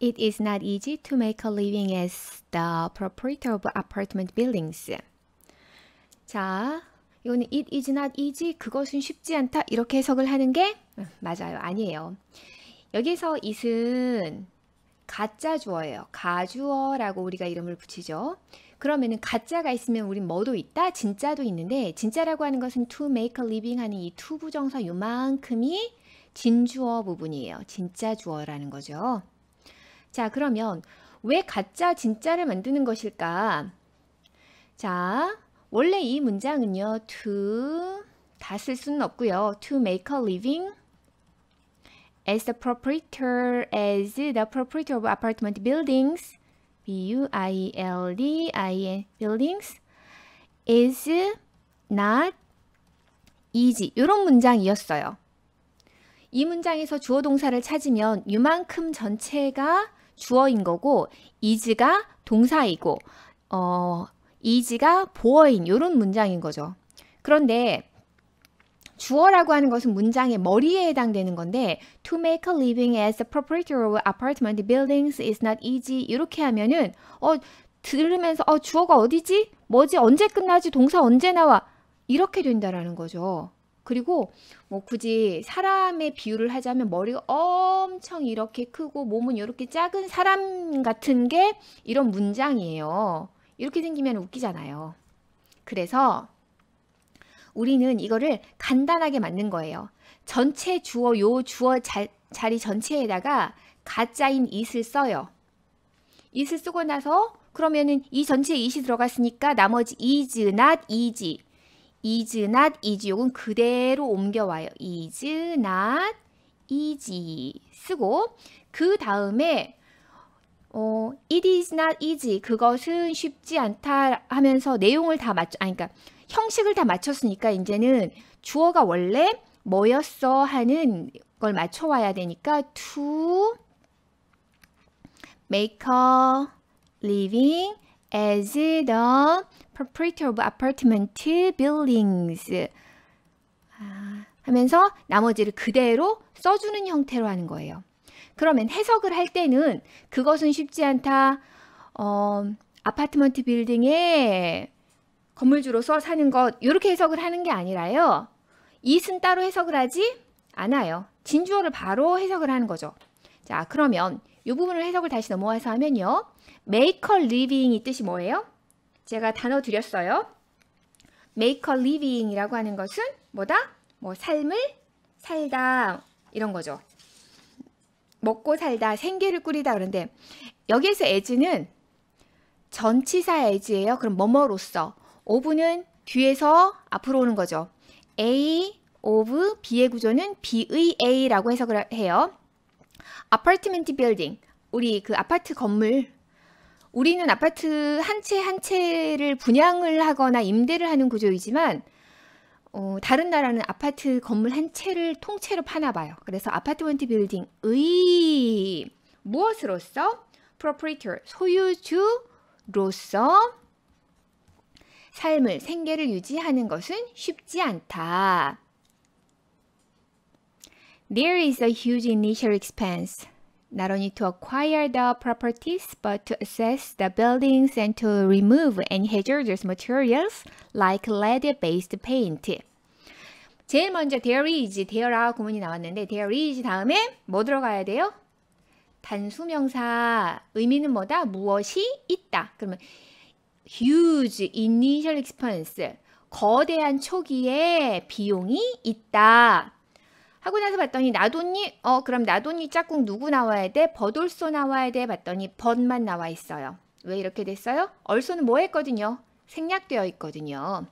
It is not easy to make a living as the proprietor of apartment buildings. 자, 이거는 it is not easy, 그것은 쉽지 않다 이렇게 해석을 하는 게 맞아요. 아니에요. 여기서 it은 가짜 주어예요. 가주어라고 우리가 이름을 붙이죠. 그러면은 가짜가 있으면 우린 뭐도 있다? 진짜도 있는데 진짜라고 하는 것은 to make a living 하는 이 to 부정사 요만큼이 진주어 부분이에요. 진짜 주어라는 거죠. 자, 그러면 왜 가짜 진짜를 만드는 것일까? 자, 원래 이 문장은요. to 다 쓸 수는 없고요. to make a living as the proprietor of apartment buildings B-U-I-L-D-I-N buildings is not easy. 이런 문장이었어요. 이 문장에서 주어 동사를 찾으면 이만큼 전체가 주어인 거고 is가 동사이고 is가 보어인 이런 문장인 거죠. 그런데 주어라고 하는 것은 문장의 머리에 해당되는 건데 to make a living as a proprietor of apartment buildings is not easy 이렇게 하면은 들으면서 주어가 어디지? 뭐지? 언제 끝나지? 동사 언제 나와? 이렇게 된다라는 거죠. 그리고 뭐 굳이 사람의 비유를 하자면 머리가 엄청 이렇게 크고 몸은 이렇게 작은 사람 같은 게 이런 문장이에요. 이렇게 생기면 웃기잖아요. 그래서 우리는 이거를 간단하게 만든 거예요. 전체 주어, 요 주어 자리 전체에다가 가짜인 it을 써요. it을 쓰고 나서 그러면은 이 전체에 it이 들어갔으니까 나머지 is not easy. is not easy. 요건 그대로 옮겨와요. is not easy 쓰고 그 다음에 it is not easy. 그것은 쉽지 않다 하면서 내용을 다 그러니까 형식을 다 맞췄으니까 이제는 주어가 원래 뭐였어 하는 걸 맞춰와야 되니까 to make a living as the proprietor of apartment buildings 하면서 나머지를 그대로 써주는 형태로 하는 거예요. 그러면 해석을 할 때는 그것은 쉽지 않다. 아파트먼트 빌딩에 건물주로서 사는 것 이렇게 해석을 하는 게 아니라요. it은 따로 해석을 하지 않아요. 진주어를 바로 해석을 하는 거죠. 자, 그러면 이 부분을 해석을 다시 넘어와서 하면요. make a living 이 뜻이 뭐예요? 제가 단어 드렸어요. make a living 이라고 하는 것은 뭐다? 뭐 삶을 살다 이런 거죠. 먹고 살다, 생계를 꾸리다 그런데 여기에서 as는 전치사 as예요. 그럼 뭐뭐로써 of는 뒤에서 앞으로 오는 거죠. A of B의 구조는 B의 A라고 해석을 해요. 아파트먼트 빌딩, 우리 그 아파트 건물, 우리는 아파트 한 채 한 채를 분양을 하거나 임대를 하는 구조이지만 다른 나라는 아파트 건물 한 채를 통째로 파나 봐요. 그래서 아파트먼트 빌딩의 무엇으로서? proprietor, 소유주로서 삶을, 생계를 유지하는 것은 쉽지 않다. There is a huge initial expense, not only to acquire the properties, but to assess the buildings and to remove any hazardous materials like lead-based paint. 제일 먼저 there is, there아 구문이 나왔는데 there is 다음에 뭐 들어가야 돼요? 단수명사 의미는 뭐다? 무엇이 있다. 그러면 huge initial expense, 거대한 초기에 비용이 있다. 하고 나서 봤더니 나돈니, 그럼 나돈니 짝꿍 누구 나와야 돼? 버돌소 나와야 돼? 봤더니 벗만 나와 있어요. 왜 이렇게 됐어요? 얼소는 뭐 했거든요? 생략되어 있거든요.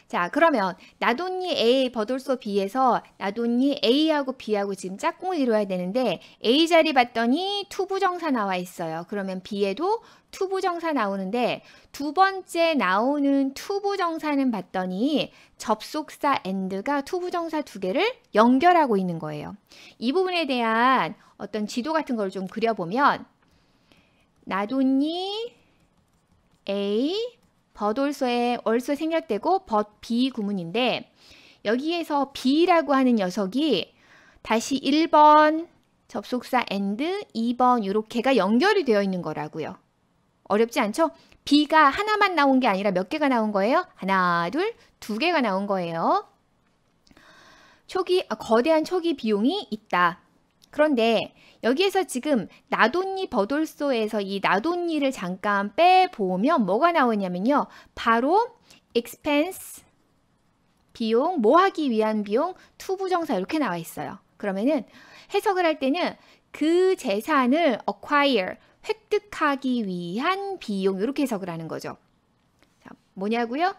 자, 그러면 나돈니 A, 버돌소 B에서 나돈니 A하고 B하고 지금 짝꿍을 이루어야 되는데 A 자리 봤더니 투부정사 나와 있어요. 그러면 B에도 투부정사 나오는데 두 번째 나오는 투부정사는 봤더니 접속사 and가 투부정사 두 개를 연결하고 있는 거예요. 이 부분에 대한 어떤 지도 같은 걸 좀 그려보면 나돈니 A, 버돌소에 얼소 생략되고 B 구문인데 여기에서 B라고 하는 녀석이 다시 1번, 접속사 and 2번 이렇게가 연결이 되어 있는 거라고요. 어렵지 않죠? B가 하나만 나온 게 아니라 몇 개가 나온 거예요? 하나, 둘, 두 개가 나온 거예요. 거대한 초기 비용이 있다. 그런데 여기에서 지금 나돈니 버돌소에서 이 나돈니를 잠깐 빼보면 뭐가 나오냐면요. 바로 expense, 비용, 뭐 하기 위한 비용, 투부정사 이렇게 나와 있어요. 그러면은 해석을 할 때는 그 재산을 acquire, 획득하기 위한 비용 이렇게 해석을 하는 거죠. 자, 뭐냐고요?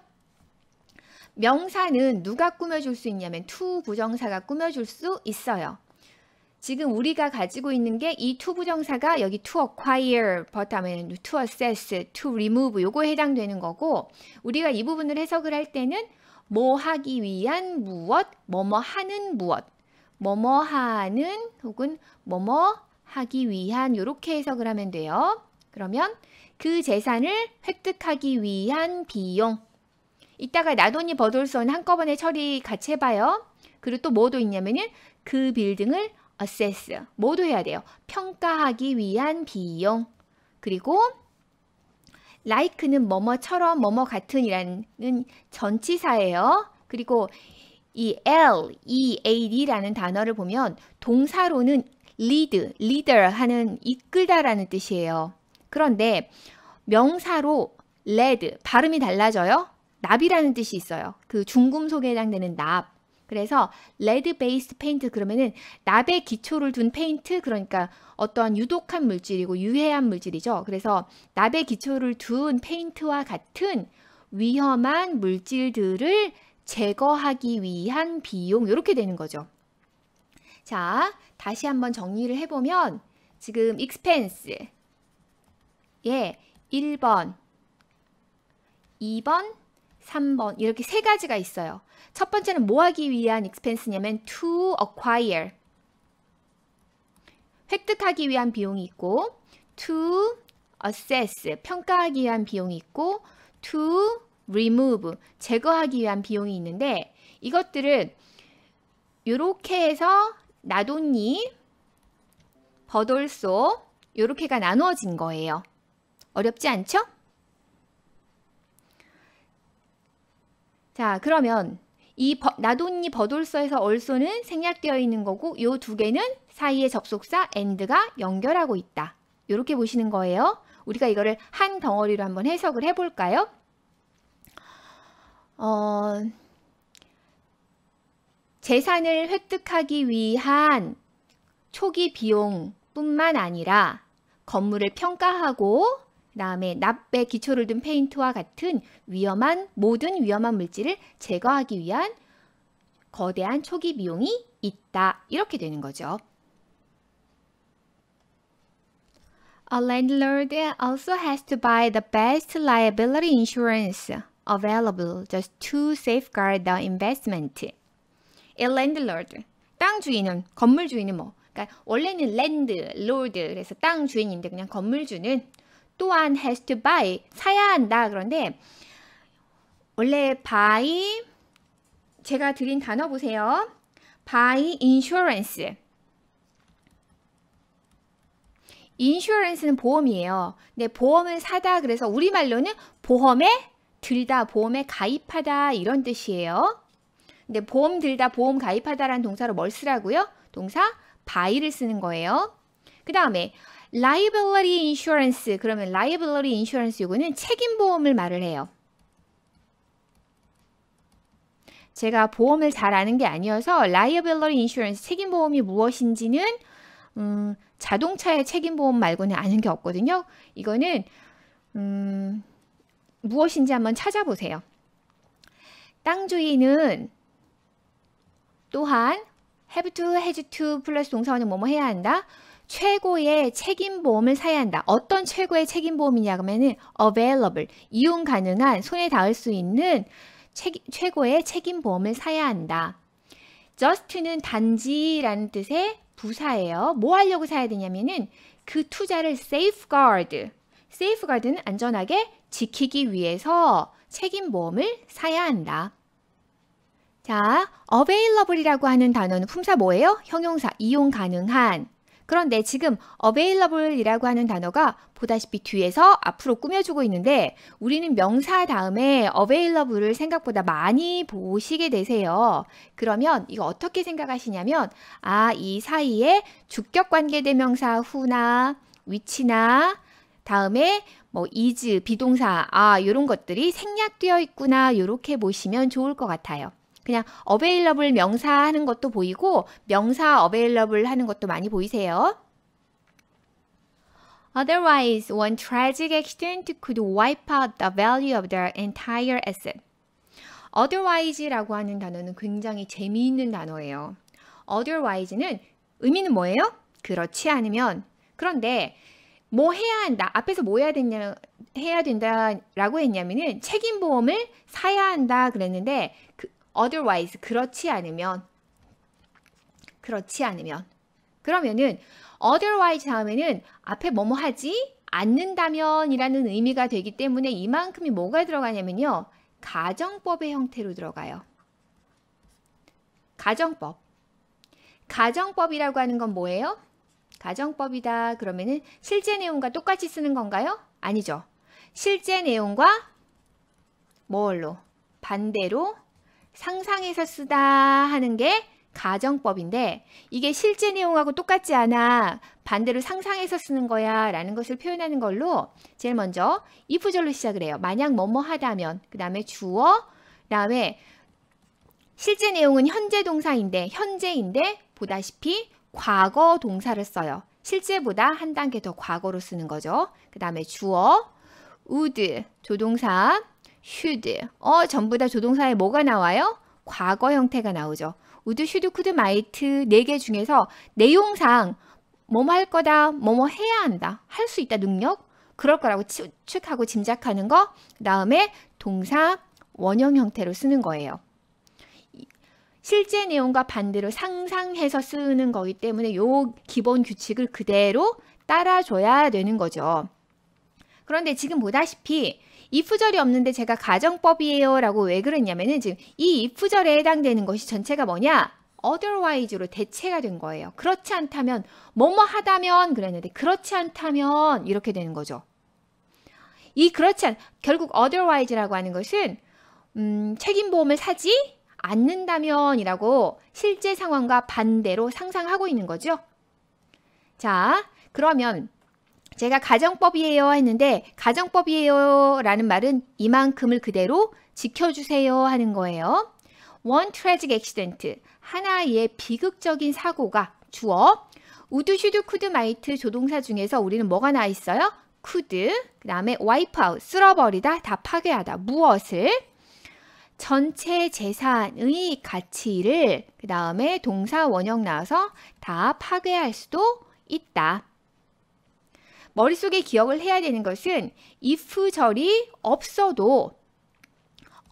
명사는 누가 꾸며줄 수 있냐면 투부정사가 꾸며줄 수 있어요. 지금 우리가 가지고 있는 게 이 투부정사가 여기 to acquire, 버타면 to assess, to remove 요거에 해당되는 거고 우리가 이 부분을 해석을 할 때는 뭐 하기 위한 무엇, 뭐뭐 하는 무엇, 뭐뭐 하는 혹은 뭐뭐 하기 위한 이렇게 해석을 하면 돼요. 그러면 그 재산을 획득하기 위한 비용. 이따가 나돈니 버돌선 한꺼번에 처리 같이 해봐요. 그리고 또 뭐도 있냐면은 그 빌딩을 assess, 뭐도 해야 돼요. 평가하기 위한 비용. 그리고 like는 뭐뭐처럼 뭐뭐 같은이라는 전치사예요. 그리고 이 lead라는 단어를 보면 동사로는 leader 하는 이끌다라는 뜻이에요. 그런데 명사로 led, 발음이 달라져요. 납이라는 뜻이 있어요. 그 중금속에 해당되는 납. 그래서 lead based paint 그러면은 납에 기초를 둔 페인트, 그러니까 어떠한 유독한 물질이고 유해한 물질이죠. 그래서 납에 기초를 둔 페인트와 같은 위험한 물질들을 제거하기 위한 비용 이렇게 되는 거죠. 자, 다시 한번 정리를 해보면 지금 expense 예, 1번, 2번, 3번 이렇게 세 가지가 있어요. 첫 번째는 뭐 하기 위한 expense냐면 to acquire, 획득하기 위한 비용이 있고 to assess, 평가하기 위한 비용이 있고 to remove, 제거하기 위한 비용이 있는데 이것들은 이렇게 해서 나돈니, 버돌소 이렇게가 나누어진 거예요. 어렵지 않죠? 자, 그러면 이 나돈니 버돌소에서 얼소는 생략되어 있는 거고 이 두 개는 사이에 접속사 and가 연결하고 있다. 이렇게 보시는 거예요. 우리가 이거를 한 덩어리로 한번 해석을 해볼까요? 재산을 획득하기 위한 초기 비용뿐만 아니라 건물을 평가하고 그다음에 납에 기초를 둔 페인트와 같은 모든 위험한 물질을 제거하기 위한 거대한 초기 비용이 있다. 이렇게 되는 거죠. A landlord also has to buy the best liability insurance available just to safeguard the investment. A landlord, 땅 주인은, 건물 주인은 뭐, 그러니까 원래는 land, lord, 그래서 땅 주인인데 그냥 건물주는 또한 has to buy, 사야 한다. 그런데 원래 buy, 제가 드린 단어 보세요. buy insurance. insurance는 보험이에요. 근데 보험을 사다, 그래서 우리말로는 보험에 들다, 보험에 가입하다 이런 뜻이에요. 근데 보험 들다, 보험 가입하다라는 동사로 뭘 쓰라고요? 동사 buy를 쓰는 거예요. 그 다음에 liability insurance, 그러면 liability insurance 이거는 책임보험을 말을 해요. 제가 보험을 잘 아는 게 아니어서 liability insurance, 책임보험이 무엇인지는 자동차의 책임보험 말고는 아는 게 없거든요. 이거는 무엇인지 한번 찾아보세요. 땅 주인은 또한 have to, has to 플러스 동사원은 뭐뭐 해야 한다. 최고의 책임보험을 사야 한다. 어떤 최고의 책임보험이냐 그러면은 available, 이용 가능한, 손에 닿을 수 있는 최고의 책임보험을 사야 한다. just는 단지라는 뜻의 부사예요. 뭐 하려고 사야 되냐면은 그 투자를 safeguard는 안전하게 지키기 위해서 책임보험을 사야 한다. 자, available이라고 하는 단어는 품사 뭐예요? 형용사, 이용 가능한. 그런데 지금 available이라고 하는 단어가 보다시피 뒤에서 앞으로 꾸며주고 있는데 우리는 명사 다음에 available을 생각보다 많이 보시게 되세요. 그러면 이거 어떻게 생각하시냐면 이 사이에 주격 관계대명사 who나 위치나 다음에 뭐 is, 비동사, 이런 것들이 생략되어 있구나 이렇게 보시면 좋을 것 같아요. 그냥 available 명사 하는 것도 보이고 명사 available 하는 것도 많이 보이세요. Otherwise, one tragic accident could wipe out the value of the entire asset. Otherwise라고 하는 단어는 굉장히 재미있는 단어예요. Otherwise는 의미는 뭐예요? 그렇지 않으면. 그런데 뭐 해야 한다. 앞에서 뭐 해야 된다라고 했냐면은 책임보험을 사야 한다 그랬는데 otherwise 그렇지 않으면 그러면은 otherwise 다음에는 앞에 뭐뭐 하지 않는다면 이라는 의미가 되기 때문에 이만큼이 뭐가 들어가냐면요. 가정법의 형태로 들어가요. 가정법이라고 하는 건 뭐예요? 가정법이다 그러면은 실제 내용과 똑같이 쓰는 건가요? 아니죠. 실제 내용과 뭘로? 반대로 상상해서 쓰다 하는 게 가정법인데 이게 실제 내용하고 똑같지 않아. 반대로 상상해서 쓰는 거야 라는 것을 표현하는 걸로 제일 먼저 if절로 시작을 해요. 만약 뭐뭐 하다면 그 다음에 주어 그 다음에 실제 내용은 현재 동사인데 현재인데 보다시피 과거 동사를 써요. 실제보다 한 단계 더 과거로 쓰는 거죠. 그 다음에 주어 would 조동사 should 전부 다 조동사에 뭐가 나와요? 과거 형태가 나오죠. would, should, could, might 4개 중에서 내용상 뭐뭐 할 거다, 뭐뭐 해야 한다, 할 수 있다 능력 그럴 거라고 추측하고 짐작하는 거 그 다음에 동사 원형 형태로 쓰는 거예요. 실제 내용과 반대로 상상해서 쓰는 거기 때문에 요 기본 규칙을 그대로 따라줘야 되는 거죠. 그런데 지금 보다시피 if절이 없는데 제가 가정법이에요 라고 왜 그랬냐면은 지금 이 if절에 해당되는 것이 전체가 뭐냐? otherwise로 대체가 된 거예요. 그렇지 않다면 뭐뭐 하다면 그랬는데 그렇지 않다면 이렇게 되는 거죠. 결국 otherwise라고 하는 것은 책임보험을 사지 않는다면 이라고 실제 상황과 반대로 상상하고 있는 거죠. 자, 그러면 제가 가정법이에요 했는데 가정법이에요 라는 말은 이만큼을 그대로 지켜주세요 하는 거예요. One tragic accident, 하나의 비극적인 사고가 주어 would, should, could, might 조동사 중에서 우리는 뭐가 나와 있어요? could, 그 다음에 wipe out, 쓸어버리다, 다 파괴하다. 무엇을? 전체 재산의 가치를 그 다음에 동사 원형 나와서 다 파괴할 수도 있다. 머릿속에 기억을 해야 되는 것은 if절이 없어도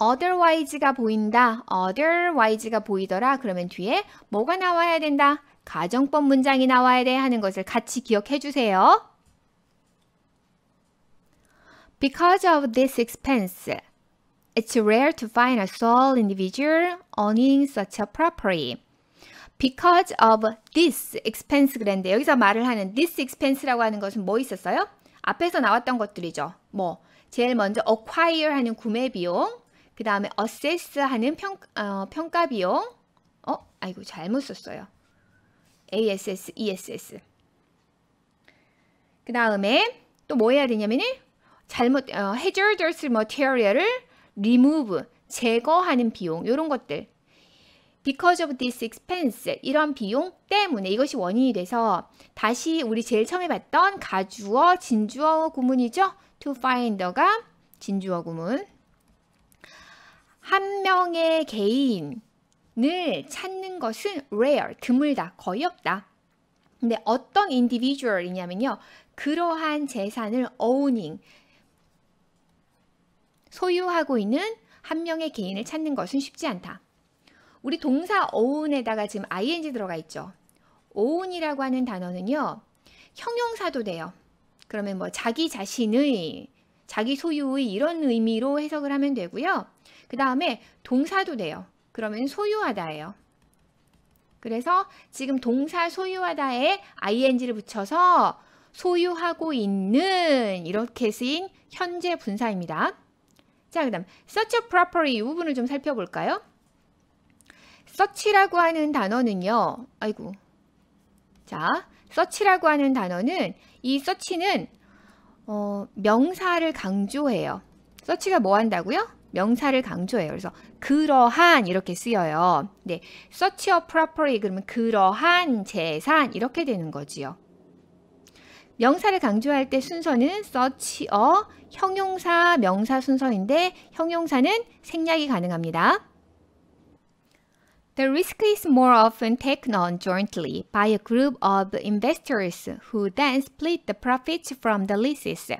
otherwise가 보인다. otherwise가 보이더라. 그러면 뒤에 뭐가 나와야 된다? 가정법 문장이 나와야 돼 하는 것을 같이 기억해 주세요. Because of this expense, it's rare to find a sole individual owning such a property. Because of this expense 그랬는데 여기서 말을 하는 this expense라고 하는 것은 뭐 있었어요? 앞에서 나왔던 것들이죠. 뭐 제일 먼저 acquire 하는 구매 비용, 그 다음에 assess 하는 평가 비용. 아이고 잘못 썼어요. ASS, ESS. 그 다음에 또 뭐 해야 되냐면은 hazardous material을 remove, 제거하는 비용 이런 것들. Because of this expense, 이런 비용 때문에 이것이 원인이 돼서 다시 우리 제일 처음에 봤던 가주어, 진주어 구문이죠. To find가 진주어 구문. 한 명의 개인을 찾는 것은 rare, 드물다, 거의 없다. 근데 어떤 individual이냐면요. 그러한 재산을 owning, 소유하고 있는 한 명의 개인을 찾는 것은 쉽지 않다. 우리 동사 own에다가 지금 ing 들어가 있죠. own이라고 하는 단어는요. 형용사도 돼요. 그러면 뭐 자기 자신의, 자기 소유의 이런 의미로 해석을 하면 되고요. 그 다음에 동사도 돼요. 그러면 소유하다예요. 그래서 지금 동사 소유하다에 ing를 붙여서 소유하고 있는 이렇게 쓰인 현재 분사입니다. 자, 그 다음 search properly 이 부분을 좀 살펴볼까요? search라고 하는 단어는요. 아이고. 자, search라고 하는 단어는 이 search는 명사를 강조해요. search가 뭐 한다고요? 명사를 강조해요. 그래서 그러한 이렇게 쓰여요. 네, search a property 그러면 그러한 재산 이렇게 되는 거지요. 명사를 강조할 때 순서는 search a 형용사 명사 순서인데 형용사는 생략이 가능합니다. The risk is more often taken on jointly by a group of investors who then split the profits from the leases.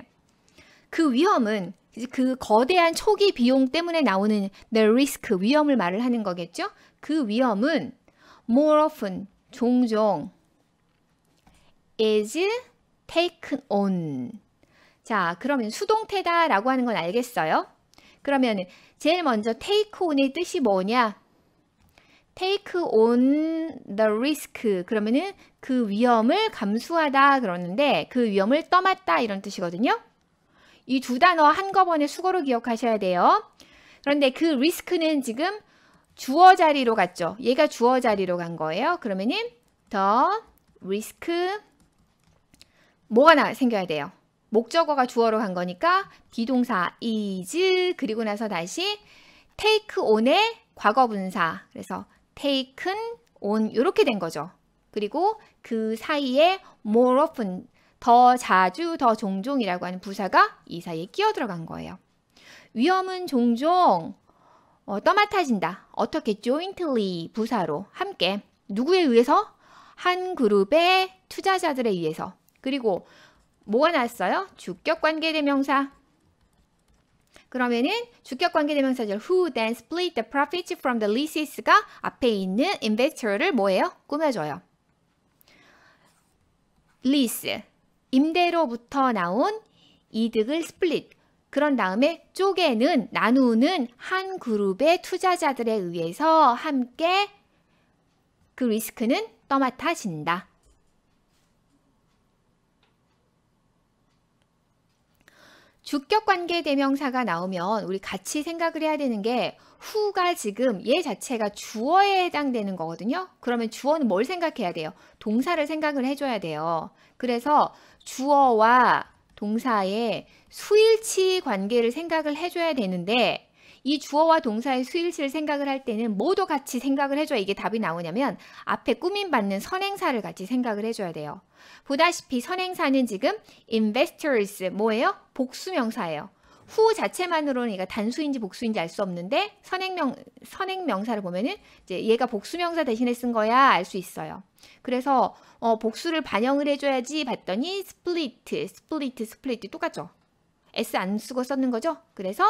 그 위험은 그 거대한 초기 비용 때문에 나오는 the risk, 위험을 말을 하는 거겠죠? 그 위험은 more often, 종종 is taken on. 자, 그러면 수동태다라고 하는 건 알겠어요? 그러면 제일 먼저 take on의 뜻이 뭐냐? take on the risk. 그러면은 그 위험을 감수하다 그러는데 그 위험을 떠맡다 이런 뜻이거든요. 이 두 단어 한꺼번에 수거로 기억하셔야 돼요. 그런데 그 리스크는 지금 주어 자리로 갔죠. 얘가 주어 자리로 간 거예요. 그러면은 the risk 뭐가 생겨야 돼요? 목적어가 주어로 간 거니까 비동사 is 그리고 나서 다시 take on의 과거분사. 그래서 taken on 이렇게 된 거죠. 그리고 그 사이에 more often 더 자주, 더 종종이라고 하는 부사가 이 사이에 끼어 들어간 거예요. 위험은 종종 떠맡아진다. 어떻게? jointly 부사로 함께. 누구에 의해서? 한 그룹의 투자자들에 의해서. 그리고 뭐가 나왔어요? 주격관계대명사. 그러면은 주격관계대명사죠. Who then split the profits from the leases가 앞에 있는 investor를 뭐예요? 꾸며줘요. lease, 임대로부터 나온 이득을 split. 그런 다음에 쪼개는, 나누는 한 그룹의 투자자들에 의해서 함께 그 리스크는 떠맡아진다. 주격관계 대명사가 나오면 우리 같이 생각을 해야 되는 게 who가 지금 얘 자체가 주어에 해당되는 거거든요. 그러면 주어는 뭘 생각해야 돼요? 동사를 생각을 해줘야 돼요. 그래서 주어와 동사의 수일치 관계를 생각을 해줘야 되는데 이 주어와 동사의 수일치를 생각을 할 때는 뭐도 같이 생각을 해줘야 이게 답이 나오냐면 앞에 꾸밈받는 선행사를 같이 생각을 해줘야 돼요. 보다시피 선행사는 지금 investors 뭐예요? 복수명사예요. 후 자체만으로는 얘가 단수인지 복수인지 알 수 없는데 선행명사를 보면은 이제 얘가 복수명사 대신에 쓴 거야 알 수 있어요. 그래서 복수를 반영을 해줘야지 봤더니 split 똑같죠? S 안 쓰고 썼는 거죠? 그래서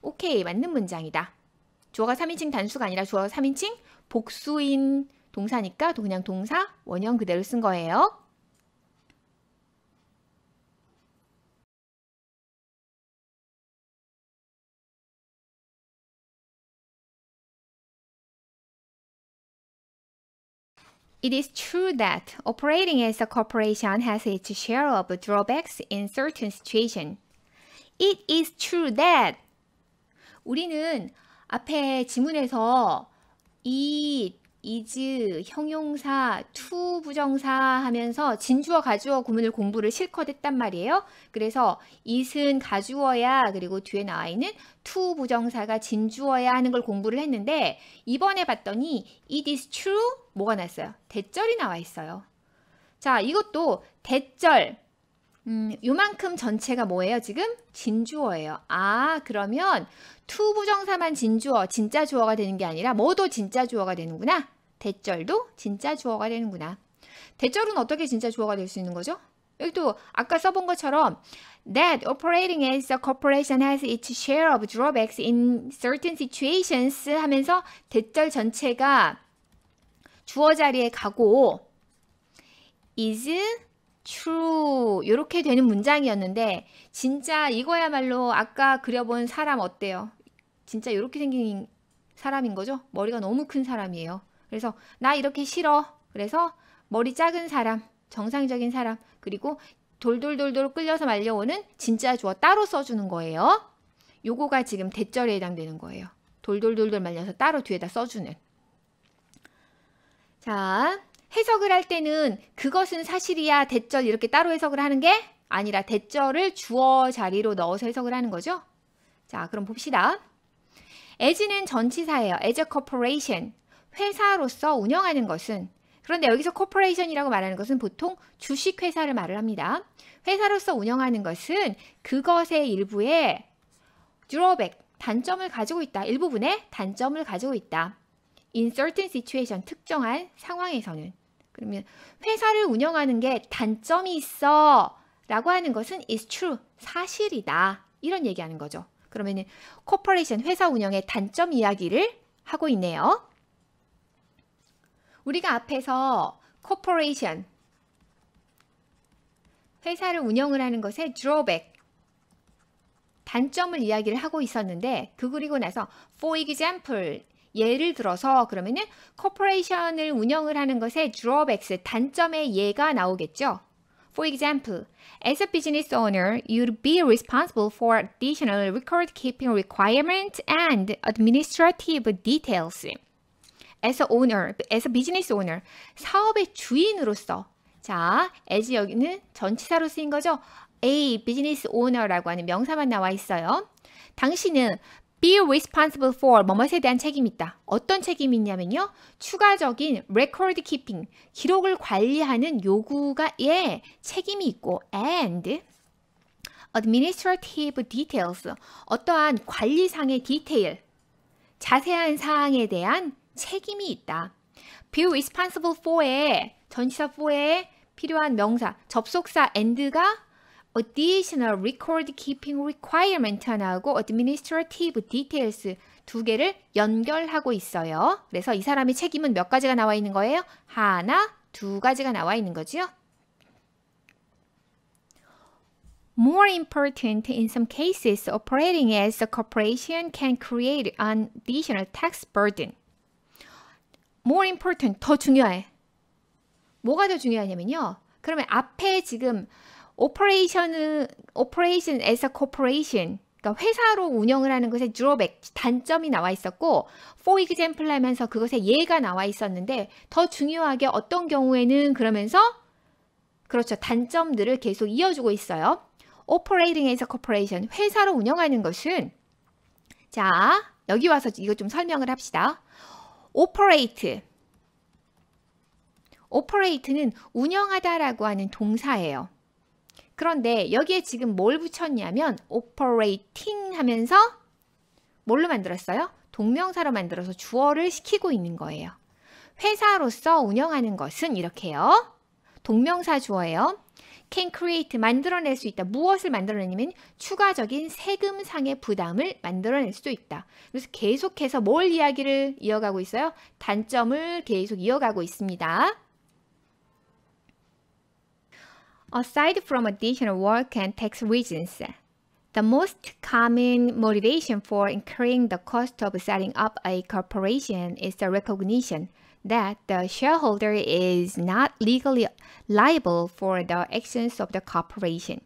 오케이 맞는 문장이다. 주어가 3인칭 단수가 아니라 주어가 3인칭 복수인 동사니까 그냥 동사 원형 그대로 쓴 거예요. It is true that operating as a corporation has its share of drawbacks in certain situations. It is true that 우리는 앞에 지문에서 it, is, 형용사, to 부정사 하면서 진주어, 가주어 구문을 공부를 실컷 했단 말이에요. 그래서 it은 가주어야 그리고 뒤에 나와 있는 to 부정사가 진주어야 하는 걸 공부를 했는데 이번에 봤더니 it is true 뭐가 났어요? 대절이 나와 있어요. 자, 이것도 대절 요만큼 전체가 뭐예요? 지금 진주어예요. 아, 그러면 to 부정사만 진주어, 진짜 주어가 되는 게 아니라 뭐도 진짜 주어가 되는구나. 대절도 진짜 주어가 되는구나. 대절은 어떻게 진짜 주어가 될 수 있는 거죠? 여기도 아까 써본 것처럼 that operating as a corporation has its share of drawbacks in certain situations 하면서 대절 전체가 주어 자리에 가고 is true 이렇게 되는 문장이었는데 진짜 이거야말로 아까 그려본 사람 어때요? 진짜 이렇게 생긴 사람인 거죠? 머리가 너무 큰 사람이에요. 그래서 나 이렇게 싫어. 그래서 머리 작은 사람, 정상적인 사람, 그리고 돌돌돌돌 끌려서 말려오는 진짜 주어 따로 써주는 거예요. 요거가 지금 대절에 해당되는 거예요. 돌돌돌돌 말려서 따로 뒤에다 써주는. 자, 해석을 할 때는 그것은 사실이야, 대절 이렇게 따로 해석을 하는 게 아니라 대절을 주어 자리로 넣어서 해석을 하는 거죠. 자, 그럼 봅시다. as는 전치사예요. as a corporation, 회사로서 운영하는 것은. 그런데 여기서 corporation이라고 말하는 것은 보통 주식회사를 말을 합니다. 회사로서 운영하는 것은 그것의 일부에 drawback, 단점을 가지고 있다. 일부분에 단점을 가지고 있다. in certain situation, 특정한 상황에서는. 그러면 회사를 운영하는 게 단점이 있어 라고 하는 것은 is true, 사실이다. 이런 얘기하는 거죠. 그러면 corporation, 회사 운영의 단점 이야기를 하고 있네요. 우리가 앞에서 corporation, 회사를 운영을 하는 것의 drawback, 단점을 이야기를 하고 있었는데 그 그리고 나서 for example, 예를 들어서 그러면은 corporation을 운영을 하는 것의 drawbacks, 단점의 예가 나오겠죠. For example, as a business owner, you'd be responsible for additional record-keeping requirements and administrative details. As a owner, as a business owner, 사업의 주인으로서. 자, as 여기는 전치사로 쓰인 거죠. A business owner라고 하는 명사만 나와 있어요. 당신은 be responsible for 뭐뭐에 대한 책임이 있다. 어떤 책임이 있냐면요. 추가적인 record keeping, 기록을 관리하는 요구가에 책임이 있고 and administrative details, 어떠한 관리상의 디테일, 자세한 사항에 대한 책임이 있다. be responsible for에 전치사 for에 필요한 명사, 접속사 and가 additional record keeping requirement 하나하고 administrative details 두 개를 연결하고 있어요. 그래서 이 사람의 책임은 몇 가지가 나와 있는 거예요? 하나, 두 가지가 나와 있는 거죠. More important, in some cases, operating as a corporation can create an additional tax burden. More important, 더 중요해. 뭐가 더 중요하냐면요. 그러면 앞에 지금 operation as a corporation, 그러니까 회사로 운영을 하는 것의 drawback, 단점이 나와 있었고 for example 하면서 그것의 예가 나와 있었는데 더 중요하게 어떤 경우에는 그러면서 그렇죠. 단점들을 계속 이어주고 있어요. operating as a corporation, 회사로 운영하는 것은 자, 여기 와서 이거 좀 설명을 합시다. operate는 운영하다라고 하는 동사예요. 그런데 여기에 지금 뭘 붙였냐면 operating 하면서 뭘로 만들었어요? 동명사로 만들어서 주어를 시키고 있는 거예요. 회사로서 운영하는 것은 이렇게요. 동명사 주어예요. can create, 만들어낼 수 있다. 무엇을 만들어내냐면 추가적인 세금상의 부담을 만들어낼 수도 있다. 그래서 계속해서 뭘 이야기를 이어가고 있어요? 단점을 계속 이어가고 있습니다. Aside from additional work and tax reasons, the most common motivation for incurring the cost of setting up a corporation is the recognition that the shareholder is not legally liable for the actions of the corporation.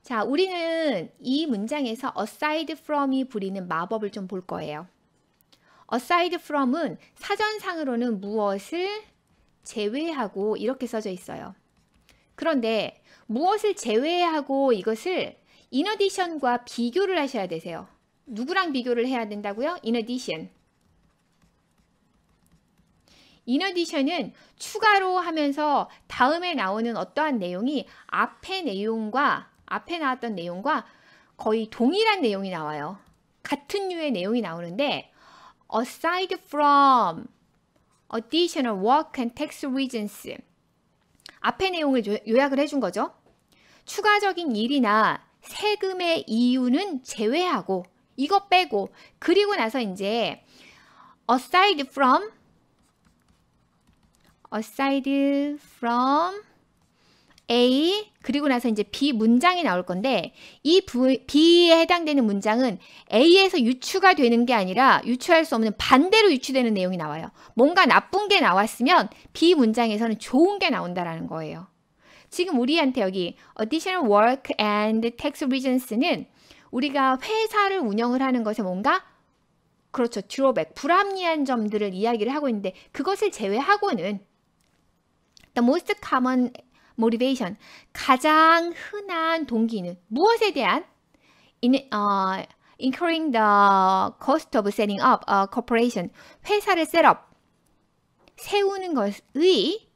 자, 우리는 이 문장에서 aside from이 부리는 마법을 좀 볼 거예요. aside from은 사전상으로는 무엇을 제외하고 이렇게 써져 있어요. 그런데 무엇을 제외하고 이것을 in addition과 비교를 하셔야 되세요. 누구랑 비교를 해야 된다고요? in addition. in addition은 추가로 하면서 다음에 나오는 어떠한 내용이 앞에 나왔던 내용과 거의 동일한 내용이 나와요. 같은 류의 내용이 나오는데 aside from additional work and tax reasons, 앞의 내용을 요약을 해준 거죠. 추가적인 일이나 세금의 이유는 제외하고 이거 빼고 그리고 나서 이제 aside from A 그리고 나서 이제 B 문장이 나올 건데 이 B에 해당되는 문장은 A에서 유추가 되는 게 아니라 유추할 수 없는 반대로 유추되는 내용이 나와요. 뭔가 나쁜 게 나왔으면 B 문장에서는 좋은 게 나온다라는 거예요. 지금 우리한테 여기 additional work and tax reasons는 우리가 회사를 운영을 하는 것에 뭔가 그렇죠. 드로백, 불합리한 점들을 이야기를 하고 있는데 그것을 제외하고는 the most common motivation, 가장 흔한 동기는 무엇에 대한 incurring the cost of setting up a corporation, 회사를 셋업, 세우는 것의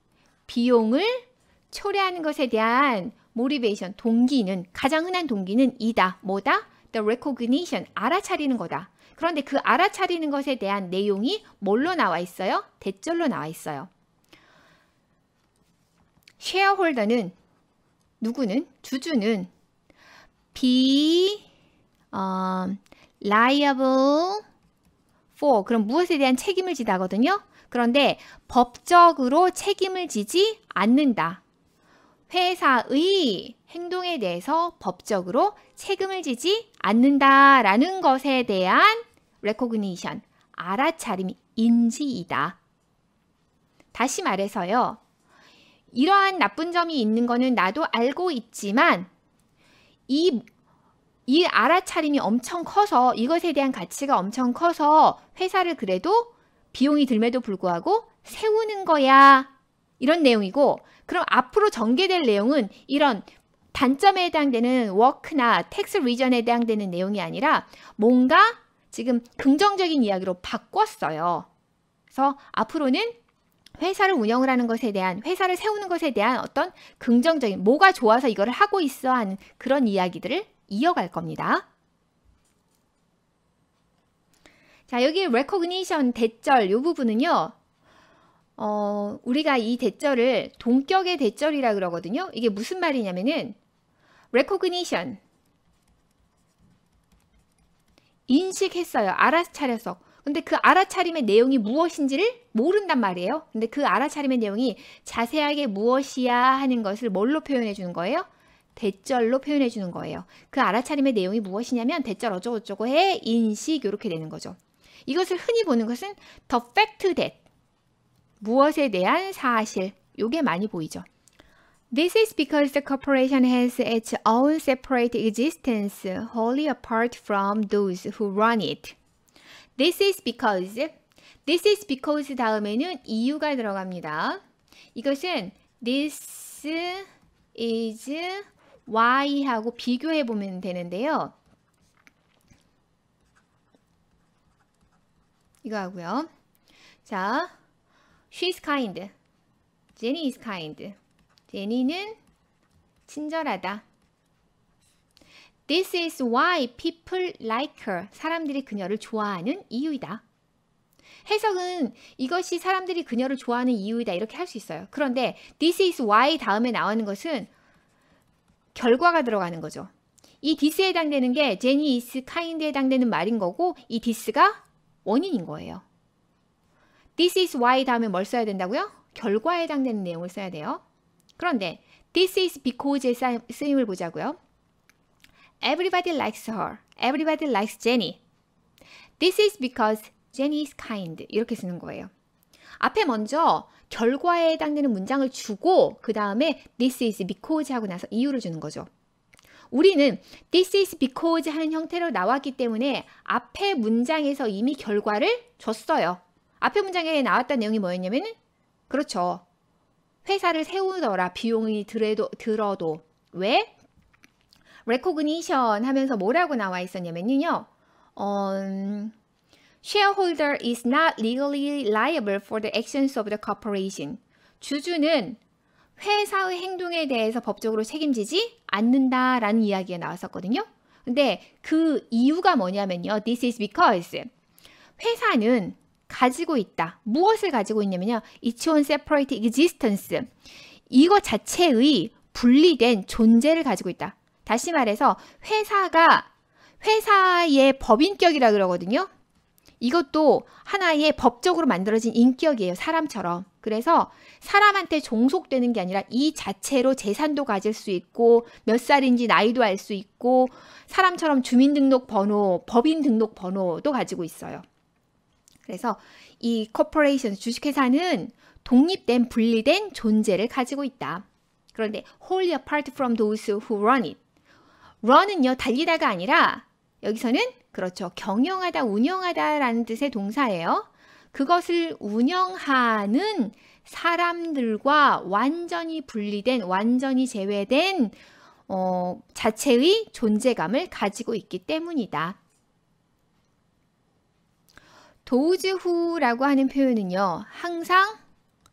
비용을 초래하는 것에 대한 motivation, 동기는, 가장 흔한 동기는 이다. 뭐다? The recognition, 알아차리는 거다. 그런데 그 알아차리는 것에 대한 내용이 뭘로 나와 있어요? 대절로 나와 있어요. 쉐어홀더는 누구는? 주주는 be liable for, 그럼 무엇에 대한 책임을 지다거든요. 그런데 법적으로 책임을 지지 않는다. 회사의 행동에 대해서 법적으로 책임을 지지 않는다라는 것에 대한 recognition, 알아차림, 인지이다. 다시 말해서요. 이러한 나쁜 점이 있는 거는 나도 알고 있지만 이 알아차림이 엄청 커서 이것에 대한 가치가 엄청 커서 회사를 그래도 비용이 들매도 불구하고 세우는 거야. 이런 내용이고 그럼 앞으로 전개될 내용은 이런 단점에 해당되는 워크나 텍스 리전에 해당되는 내용이 아니라 뭔가 지금 긍정적인 이야기로 바꿨어요. 그래서 앞으로는 회사를 운영을 하는 것에 대한, 회사를 세우는 것에 대한 어떤 긍정적인, 뭐가 좋아서 이거를 하고 있어 하는 그런 이야기들을 이어갈 겁니다. 자, 여기 recognition 대절 이 부분은요. 우리가 이 대절을 동격의 대절이라 그러거든요. 이게 무슨 말이냐면은 recognition, 인식했어요. 알아차렸어. 근데 그 알아차림의 내용이 무엇인지를 모른단 말이에요. 근데 그 알아차림의 내용이 자세하게 무엇이야 하는 것을 뭘로 표현해 주는 거예요? 대절로 표현해 주는 거예요. 그 알아차림의 내용이 무엇이냐면 대절 어쩌고저쩌고 해, 인식 이렇게 되는 거죠. 이것을 흔히 보는 것은 the fact that, 무엇에 대한 사실, 요게 많이 보이죠. This is because the corporation has its own separate existence, wholly apart from those who run it. This is because 다음에는 이유가 들어갑니다. 이것은 this is why 하고 비교해 보면 되는데요. 이거 하고요. 자, she's kind. Jenny is kind. 제니는 친절하다. This is why people like her. 사람들이 그녀를 좋아하는 이유이다. 해석은 이것이 사람들이 그녀를 좋아하는 이유이다 이렇게 할 수 있어요. 그런데 this is why 다음에 나오는 것은 결과가 들어가는 거죠. 이 this에 해당되는 게 Jenny is kind에 해당되는 말인 거고 이 this가 원인인 거예요. This is why 다음에 뭘 써야 된다고요? 결과에 해당되는 내용을 써야 돼요. 그런데 this is because의 쓰임을 보자고요. Everybody likes her. Everybody likes Jenny. This is because Jenny is kind. 이렇게 쓰는 거예요. 앞에 먼저 결과에 해당되는 문장을 주고 그 다음에 this is because 하고 나서 이유를 주는 거죠. 우리는 this is because 하는 형태로 나왔기 때문에 앞에 문장에서 이미 결과를 줬어요. 앞에 문장에 나왔던 내용이 뭐였냐면 그렇죠. 회사를 세우더라. 비용이 들어도. 왜? recognition 하면서 뭐라고 나와 있었냐면요. Shareholder is not legally liable for the actions of the corporation. 주주는 회사의 행동에 대해서 법적으로 책임지지 않는다라는 이야기가 나왔었거든요. 근데 그 이유가 뭐냐면요. This is because 회사는 가지고 있다. 무엇을 가지고 있냐면요. Its own separate existence. 이거 자체의 분리된 존재를 가지고 있다. 다시 말해서 회사의 법인격이라 그러거든요. 이것도 하나의 법적으로 만들어진 인격이에요. 사람처럼. 그래서 사람한테 종속되는 게 아니라 이 자체로 재산도 가질 수 있고 몇 살인지 나이도 알 수 있고 사람처럼 주민등록번호, 법인등록번호도 가지고 있어요. 그래서 이 코퍼레이션, 주식회사는 독립된, 분리된 존재를 가지고 있다. 그런데 wholly apart from those who run it. run은요, 달리다가 아니라 여기서는 그렇죠. 경영하다, 운영하다라는 뜻의 동사예요. 그것을 운영하는 사람들과 완전히 분리된, 완전히 제외된 자체의 존재감을 가지고 있기 때문이다. those who라고 하는 표현은요. 항상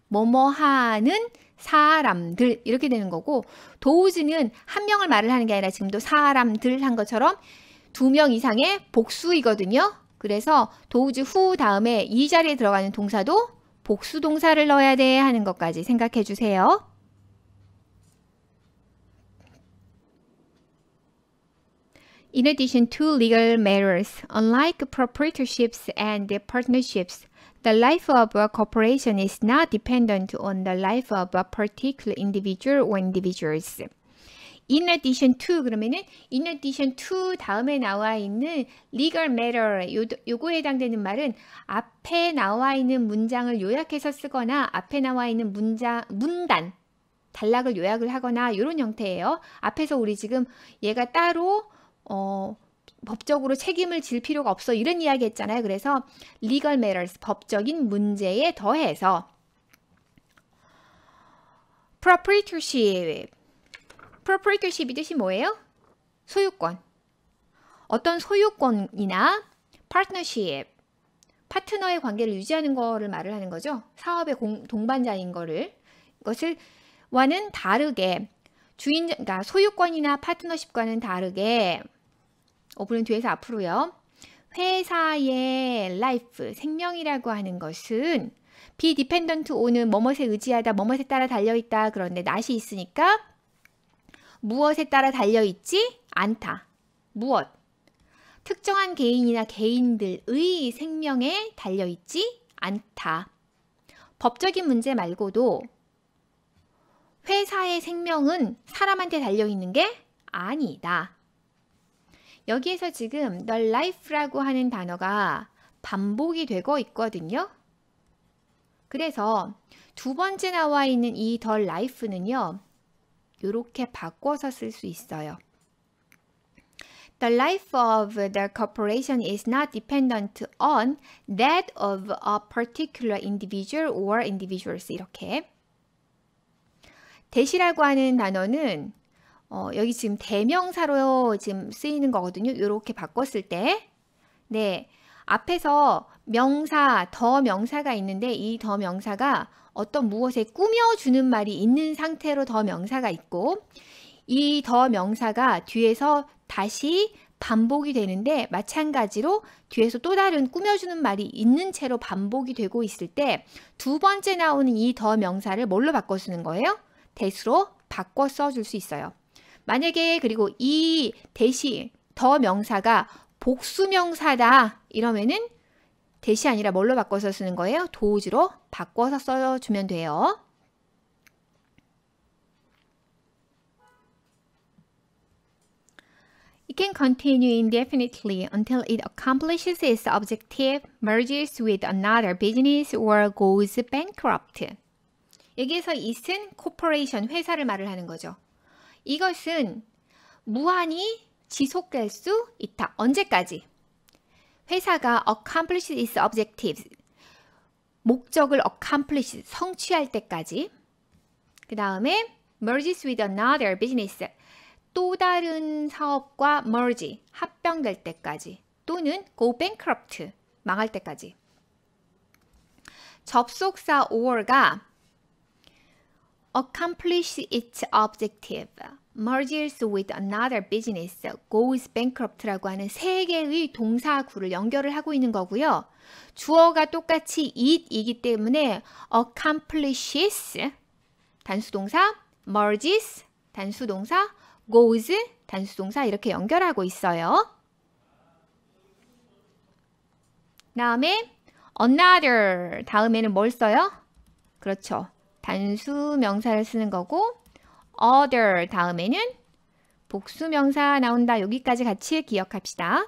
뭐뭐 하는 사람들 이렇게 되는 거고 those는 한 명을 말을 하는 게 아니라 지금도 사람들 한 것처럼 2명 이상의 복수이거든요. 그래서 those who 다음에 이 자리에 들어가는 동사도 복수 동사를 넣어야 돼 하는 것까지 생각해 주세요. In addition to legal matters, unlike proprietorships and partnerships, the life of a corporation is not dependent on the life of a particular individual or individuals. In addition to 그러면은 in addition to 다음에 나와 있는 legal matter 요거에 해당되는 말은 앞에 나와 있는 문장을 요약해서 쓰거나 앞에 나와 있는 문단 단락을 요약을 하거나 이런 형태예요. 앞에서 우리 지금 얘가 따로 법적으로 책임을 질 필요가 없어 이런 이야기 했잖아요. 그래서 legal matters 법적인 문제에 더해서 proprietorship proprietorship이 뜻이 뭐예요? 소유권. 어떤 소유권이나 partnership 파트너의 관계를 유지하는 거를 말을 하는 거죠. 사업의 동반자인 것을 와는 다르게 그러니까 소유권이나 파트너십과는 다르게 오브는 뒤에서 앞으로요. 회사의 life, 생명이라고 하는 것은 be dependent on은 뭐뭇에 의지하다, 뭐뭇에 따라 달려있다. 그런데 not이 있으니까 무엇에 따라 달려있지 않다. 무엇? 특정한 개인이나 개인들의 생명에 달려있지 않다. 법적인 문제 말고도 회사의 생명은 사람한테 달려있는 게 아니다. 여기에서 지금 the life라고 하는 단어가 반복이 되고 있거든요. 그래서 두 번째 나와 있는 이 the life는요. 이렇게 바꿔서 쓸 수 있어요. The life of the corporation is not dependent on that of a particular individual or individuals. 이렇게. that이라고 하는 단어는 여기 지금 대명사로 지금 쓰이는 거거든요. 이렇게 바꿨을 때. 네. 앞에서 명사, 더 명사가 있는데 이 더 명사가 어떤 무엇에 꾸며주는 말이 있는 상태로 더 명사가 있고 이 더 명사가 뒤에서 다시 반복이 되는데 마찬가지로 뒤에서 또 다른 꾸며주는 말이 있는 채로 반복이 되고 있을 때 두 번째 나오는 이 더 명사를 뭘로 바꿔 쓰는 거예요? that으로 바꿔 써줄 수 있어요. 만약에 그리고 이 that이 더 명사가 복수명사다 이러면은 that이 아니라 뭘로 바꿔서 쓰는 거예요? those로 바꿔서 써주면 돼요. It can continue indefinitely until it accomplishes its objective, merges with another business, or goes bankrupt. 여기에서 it은 corporation, 회사를 말을 하는 거죠. 이것은 무한히 지속될 수 있다. 언제까지? 회사가 accomplish its objectives, 목적을 accomplish, 성취할 때까지. 그 다음에 merges with another business, 또 다른 사업과 merge, 합병될 때까지. 또는 go bankrupt, 망할 때까지. 접속사 or가 accomplish its objective, merges with another business, goes bankrupt라고 하는 세 개의 동사구를 연결을 하고 있는 거고요. 주어가 똑같이 it이기 때문에 accomplishes 단수동사, merges 단수동사, goes 단수동사 이렇게 연결하고 있어요. 다음에 another 다음에는 뭘 써요? 그렇죠. 단수 명사를 쓰는 거고 other 다음에는 복수 명사 나온다. 여기까지 같이 기억합시다.